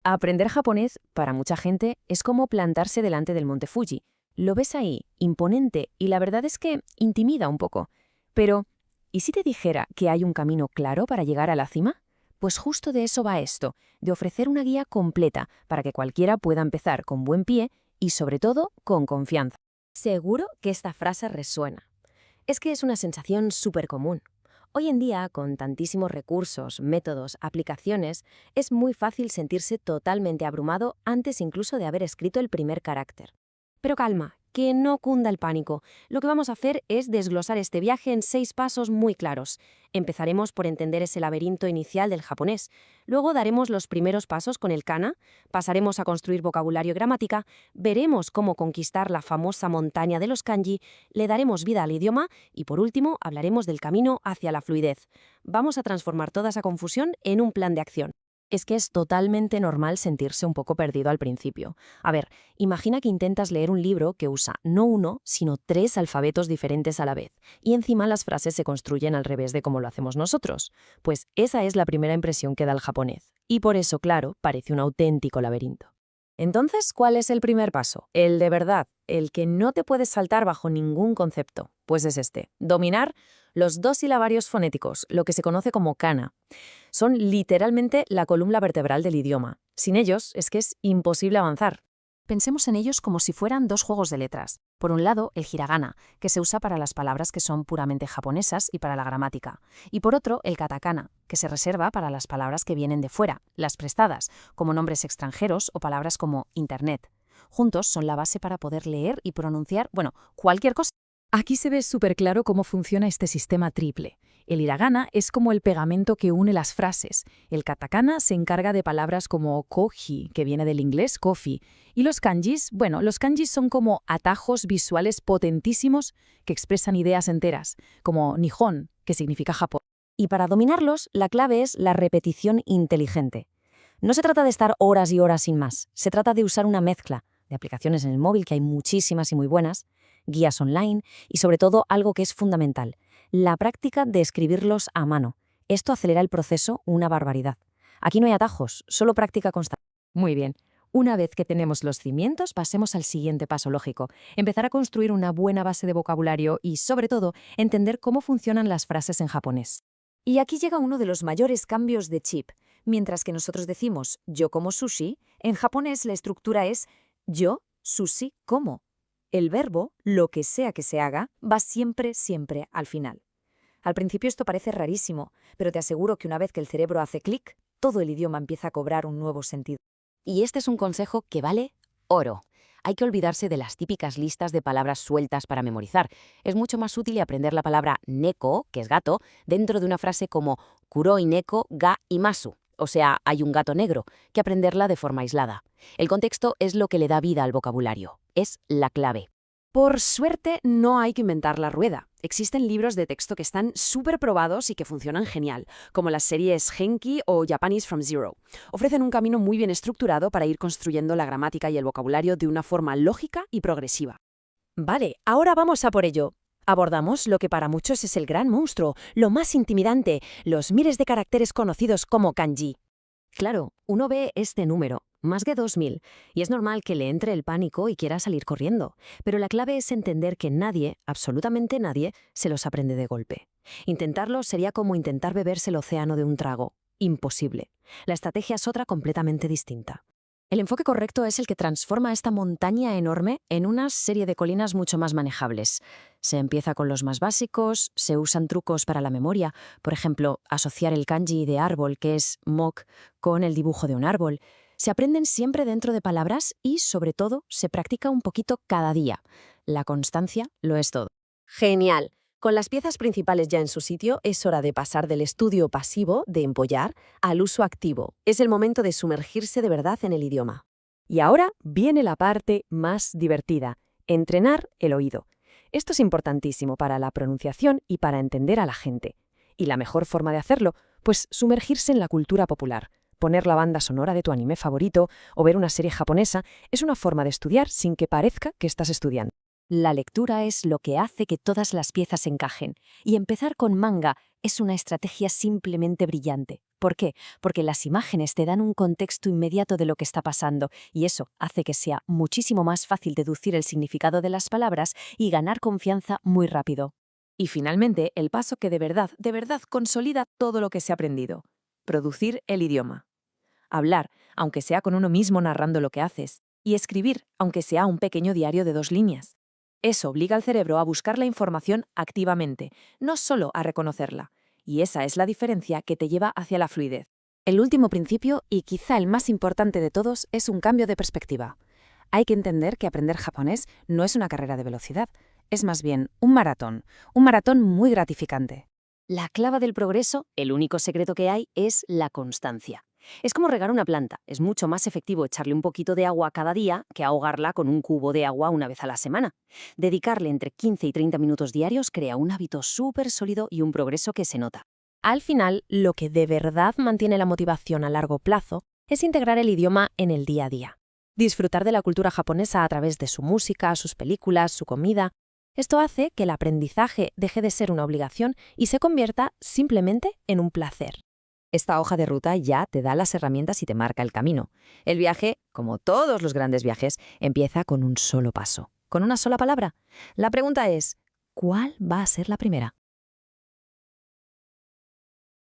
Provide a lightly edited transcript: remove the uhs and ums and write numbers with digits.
Aprender japonés, para mucha gente, es como plantarse delante del monte Fuji. Lo ves ahí, imponente, y la verdad es que intimida un poco. Pero, ¿y si te dijera que hay un camino claro para llegar a la cima? Pues justo de eso va esto, de ofrecer una guía completa para que cualquiera pueda empezar con buen pie y, sobre todo, con confianza. Seguro que esta frase resuena. Es que es una sensación súper común. Hoy en día, con tantísimos recursos, métodos, aplicaciones, es muy fácil sentirse totalmente abrumado antes incluso de haber escrito el primer carácter. Pero calma, que no cunda el pánico. Lo que vamos a hacer es desglosar este viaje en 6 pasos muy claros. Empezaremos por entender ese laberinto inicial del japonés. Luego daremos los primeros pasos con el kana, pasaremos a construir vocabulario y gramática, veremos cómo conquistar la famosa montaña de los kanji, le daremos vida al idioma y por último hablaremos del camino hacia la fluidez. Vamos a transformar toda esa confusión en un plan de acción. Es que es totalmente normal sentirse un poco perdido al principio. A ver, imagina que intentas leer un libro que usa no uno, sino 3 alfabetos diferentes a la vez, y encima las frases se construyen al revés de como lo hacemos nosotros. Pues esa es la primera impresión que da el japonés, y por eso, claro, parece un auténtico laberinto. Entonces, ¿cuál es el primer paso? El de verdad, el que no te puedes saltar bajo ningún concepto. Pues es este, dominar los 2 silabarios fonéticos, lo que se conoce como kana. Son literalmente la columna vertebral del idioma. Sin ellos es que es imposible avanzar. Pensemos en ellos como si fueran 2 juegos de letras. Por un lado, el hiragana, que se usa para las palabras que son puramente japonesas y para la gramática. Y por otro, el katakana, que se reserva para las palabras que vienen de fuera, las prestadas, como nombres extranjeros o palabras como Internet. Juntos son la base para poder leer y pronunciar, bueno, cualquier cosa. Aquí se ve súper claro cómo funciona este sistema triple. El hiragana es como el pegamento que une las frases. El katakana se encarga de palabras como koji, que viene del inglés coffee. Y los kanjis, bueno, los kanjis son como atajos visuales potentísimos que expresan ideas enteras, como Nihon, que significa Japón. Y para dominarlos, la clave es la repetición inteligente. No se trata de estar horas y horas sin más, se trata de usar una mezcla de aplicaciones en el móvil, que hay muchísimas y muy buenas, guías online y sobre todo algo que es fundamental, la práctica de escribirlos a mano. Esto acelera el proceso una barbaridad. Aquí no hay atajos, solo práctica constante. Muy bien. Una vez que tenemos los cimientos, pasemos al siguiente paso lógico, empezar a construir una buena base de vocabulario y, sobre todo, entender cómo funcionan las frases en japonés. Y aquí llega uno de los mayores cambios de chip. Mientras que nosotros decimos yo como sushi, en japonés la estructura es yo, sushi, como. El verbo, lo que sea que se haga, va siempre, siempre al final. Al principio esto parece rarísimo, pero te aseguro que una vez que el cerebro hace clic, todo el idioma empieza a cobrar un nuevo sentido. Y este es un consejo que vale oro. Hay que olvidarse de las típicas listas de palabras sueltas para memorizar. Es mucho más útil aprender la palabra neko, que es gato, dentro de una frase como kuroi neko ga imasu, o sea, hay un gato negro, que aprenderla de forma aislada. El contexto es lo que le da vida al vocabulario. Es la clave. Por suerte, no hay que inventar la rueda. Existen libros de texto que están súper probados y que funcionan genial, como las series Genki o Japanese from Zero. Ofrecen un camino muy bien estructurado para ir construyendo la gramática y el vocabulario de una forma lógica y progresiva. Vale, ahora vamos a por ello. Abordamos lo que para muchos es el gran monstruo, lo más intimidante, los miles de caracteres conocidos como kanji. Claro, uno ve este número, más de 2000, y es normal que le entre el pánico y quiera salir corriendo. Pero la clave es entender que nadie, absolutamente nadie, se los aprende de golpe. Intentarlo sería como intentar beberse el océano de un trago. Imposible. La estrategia es otra completamente distinta. El enfoque correcto es el que transforma esta montaña enorme en una serie de colinas mucho más manejables. Se empieza con los más básicos, se usan trucos para la memoria, por ejemplo, asociar el kanji de árbol, que es mok, con el dibujo de un árbol. Se aprenden siempre dentro de palabras y, sobre todo, se practica un poquito cada día. La constancia lo es todo. Genial. Con las piezas principales ya en su sitio, es hora de pasar del estudio pasivo, de empollar, al uso activo. Es el momento de sumergirse de verdad en el idioma. Y ahora viene la parte más divertida, entrenar el oído. Esto es importantísimo para la pronunciación y para entender a la gente. Y la mejor forma de hacerlo, pues sumergirse en la cultura popular. Poner la banda sonora de tu anime favorito o ver una serie japonesa es una forma de estudiar sin que parezca que estás estudiando. La lectura es lo que hace que todas las piezas encajen, y empezar con manga es una estrategia simplemente brillante. ¿Por qué? Porque las imágenes te dan un contexto inmediato de lo que está pasando y eso hace que sea muchísimo más fácil deducir el significado de las palabras y ganar confianza muy rápido. Y finalmente, el paso que de verdad consolida todo lo que se ha aprendido. Producir el idioma. Hablar, aunque sea con uno mismo narrando lo que haces. Y escribir, aunque sea un pequeño diario de 2 líneas. Eso obliga al cerebro a buscar la información activamente, no solo a reconocerla. Y esa es la diferencia que te lleva hacia la fluidez. El último principio, y quizá el más importante de todos, es un cambio de perspectiva. Hay que entender que aprender japonés no es una carrera de velocidad, es más bien un maratón muy gratificante. La clave del progreso, el único secreto que hay, es la constancia. Es como regar una planta. Es mucho más efectivo echarle un poquito de agua cada día que ahogarla con un cubo de agua una vez a la semana. Dedicarle entre 15 y 30 minutos diarios crea un hábito súper sólido y un progreso que se nota. Al final, lo que de verdad mantiene la motivación a largo plazo es integrar el idioma en el día a día. Disfrutar de la cultura japonesa a través de su música, sus películas, su comida. Esto hace que el aprendizaje deje de ser una obligación y se convierta simplemente en un placer. Esta hoja de ruta ya te da las herramientas y te marca el camino. El viaje, como todos los grandes viajes, empieza con un solo paso, con una sola palabra. La pregunta es, ¿cuál va a ser la primera?